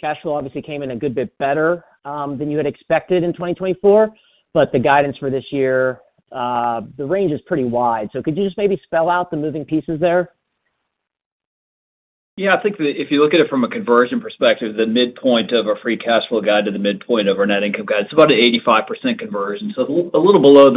cash flow obviously came in a good bit better than you had expected in 2024, but the guidance for this year, the range is pretty wide. So could you just maybe spell out the moving pieces there? Yeah, I think that if you look at it from a conversion perspective, the midpoint of our free cash flow guide to the midpoint of our net income guide, it's about an 85% conversion. So a little below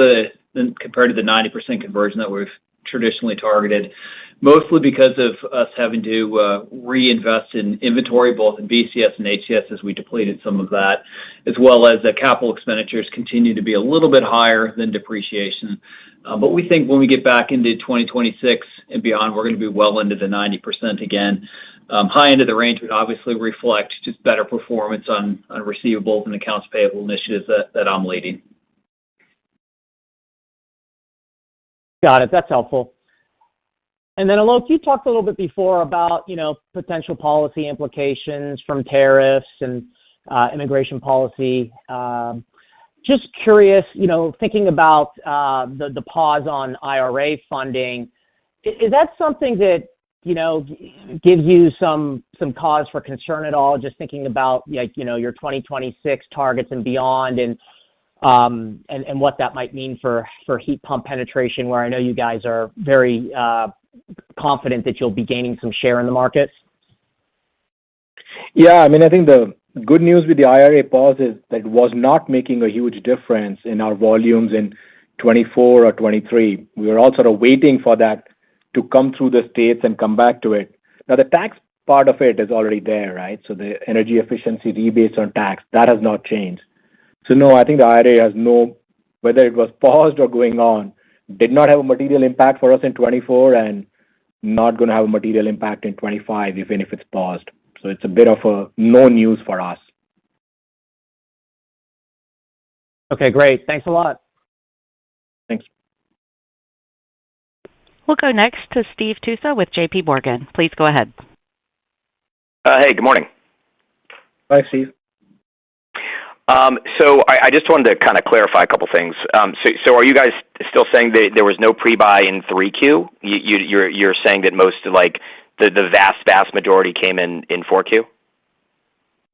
compared to the 90% conversion that we've traditionally targeted, mostly because of us having to reinvest in inventory, both in BCS and HCS as we depleted some of that, as well as the capital expenditures continue to be a little bit higher than depreciation. But we think when we get back into 2026 and beyond, we're going to be well into the 90% again. High end of the range would obviously reflect just better performance on receivables and accounts payable initiatives that I'm leading. Got it. That's helpful. And then, Alok, you talked a little bit before about, potential policy implications from tariffs and immigration policy. Just curious, thinking about the pause on IRA funding, is that something that, gives you some cause for concern at all? Just thinking about, your 2026 targets and beyond and what that might mean for heat pump penetration, where I know you guys are very confident that you'll be gaining some share in the market. Yeah, I think the good news with the IRA pause is that it was not making a huge difference in our volumes in 24 or 23. We were all sort of waiting for that to come through the states and come back to it. Now, the tax part of it is already there, right? So the energy efficiency rebates on tax, that has not changed. So no, I think the IRA has whether it was paused or going on, did not have a material impact for us in 24 and not going to have a material impact in 25, even if it's paused. So it's a bit of a no news for us. Okay, great. Thanks a lot. Thanks. We'll go next to Steve Tusa with JP Morgan. Please go ahead. Hey, good morning. Hi, Steve. So I just wanted to kind of clarify a couple things. So are you guys still saying that there was no pre-buy in 3Q? You're saying that most, like, the vast majority came in 4Q?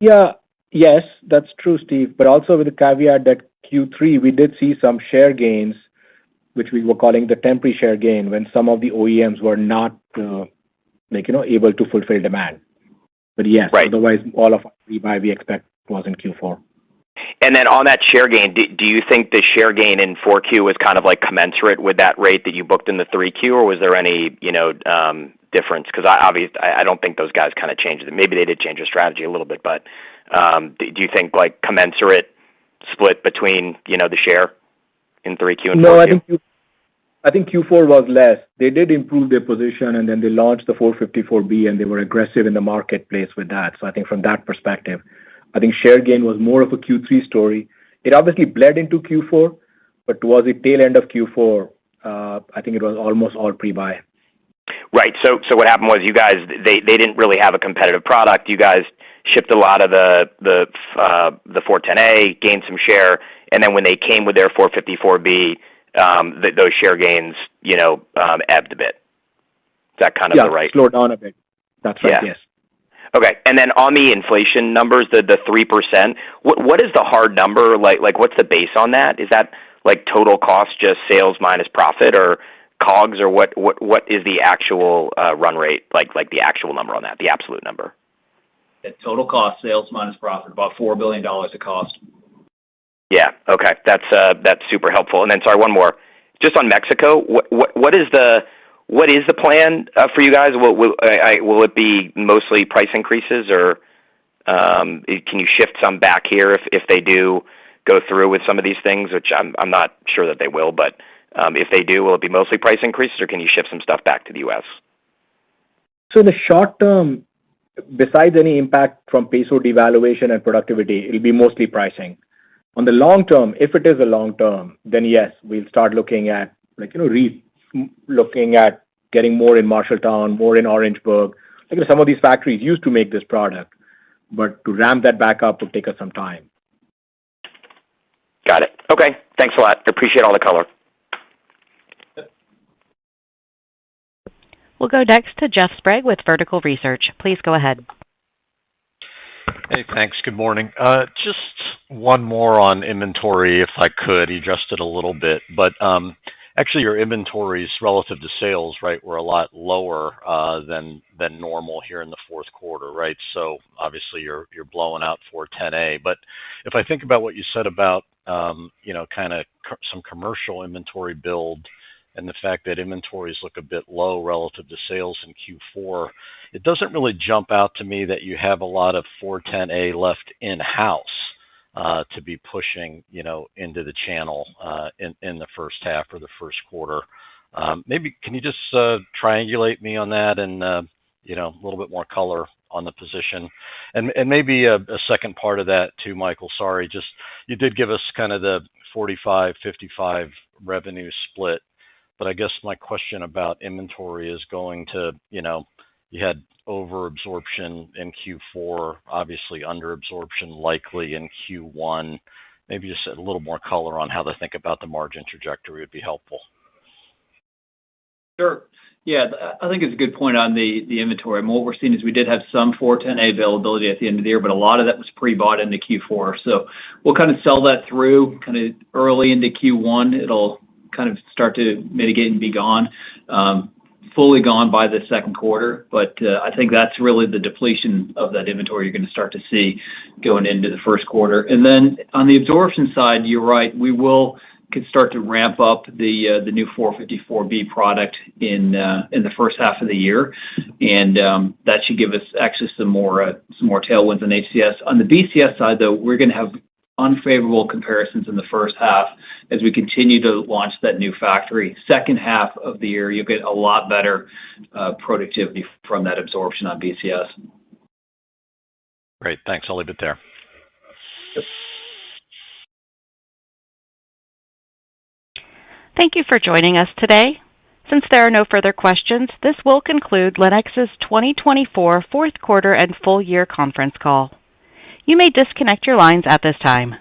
Yeah. Yes, that's true, Steve. But also with the caveat that Q3, we did see some share gains, which we were calling the temporary share gain, when some of the OEMs were not, able to fulfill demand. But yes, Right. otherwise, all of our pre-buy we expect was in Q4. And then on that share gain, do you think the share gain in 4Q was kind of like commensurate with that rate that you booked in the 3Q, or was there any, difference? Because I don't think those guys kind of changed it. Maybe they did change their strategy a little bit, but do you think like commensurate split between, the share in 3Q and 4Q? No, I think Q4 was less. They did improve their position, and then they launched the 454B, and they were aggressive in the marketplace with that. So I think from that perspective, I think share gain was more of a Q3 story. It obviously bled into Q4, but towards the tail end of Q4, I think it was almost all pre-buy. Right. So what happened was you guys, they didn't really have a competitive product. You guys shipped a lot of the 410A, gained some share, and then when they came with their 454B, those share gains, ebbed a bit. Is that kind of the right? Slowed down a bit. That's right. Yeah. Yes. Okay. And then on the inflation numbers, the 3%, what is the hard number? Like what's the base on that? Is that like total cost, just sales minus profit, or COGS, or what is the actual run rate, like the actual number on that, the absolute number? Total cost, sales minus profit, about $4 billion of cost. Yeah. Okay. That's super helpful. And then, sorry, one more. Just on Mexico, what is the plan for you guys? Will it be mostly price increases, or can you shift some back here if they do go through with some of these things, which I'm not sure that they will, but if they do, will it be mostly price increases, or can you shift some stuff back to the U.S.? So in the short term, besides any impact from peso devaluation and productivity, it'll be mostly pricing. On the long term, if it is a long term, then yes, we'll start looking at looking at getting more in Marshalltown, more in Orangeburg. Some of these factories used to make this product, but to ramp that back up will take us some time. Got it. Okay. Thanks a lot. Appreciate all the color. We'll go next to Jeff Sprague with Vertical Research. Please go ahead. Hey, thanks. Good morning. Just one more on inventory, if I could. You addressed it a little bit, but actually your inventories relative to sales, right, were a lot lower than normal here in the fourth quarter, right? So obviously you're blowing out 410A. But if I think about what you said about kind of some commercial inventory build, and the fact that inventories look a bit low relative to sales in Q4, it doesn't really jump out to me that you have a lot of 410A left in-house to be pushing, into the channel in the first half or the first quarter. Maybe can you just triangulate me on that and a little bit more color on the position, and maybe a second part of that too, Michael. Sorry, just you did give us kind of the 45-55 revenue split. But I guess my question about inventory is going to, you had over absorption in Q4, obviously under absorption likely in Q1. Maybe just a little more color on how to think about the margin trajectory would be helpful. Sure. Yeah, I think it's a good point on the inventory. And what we're seeing is we did have some 410A availability at the end of the year, but a lot of that was pre-bought into Q4. So we'll kind of sell that through kind of early into Q1. It'll kind of start to mitigate and be gone, fully gone by the second quarter. But I think that's really the depletion of that inventory you're going to start to see going into the first quarter. And then on the absorption side, you're right, we could start to ramp up the new 454B product in the first half of the year, and that should give us actually some more tailwinds in HCS. On the BCS side, though, we're going to have unfavorable comparisons in the first half as we continue to launch that new factory. Second half of the year, you'll get a lot better productivity from that absorption on BCS. Great. Thanks. I'll leave it there. Yep. Thank you for joining us today. Since there are no further questions, this will conclude Lennox's 2024 fourth quarter and full year conference call. You may disconnect your lines at this time.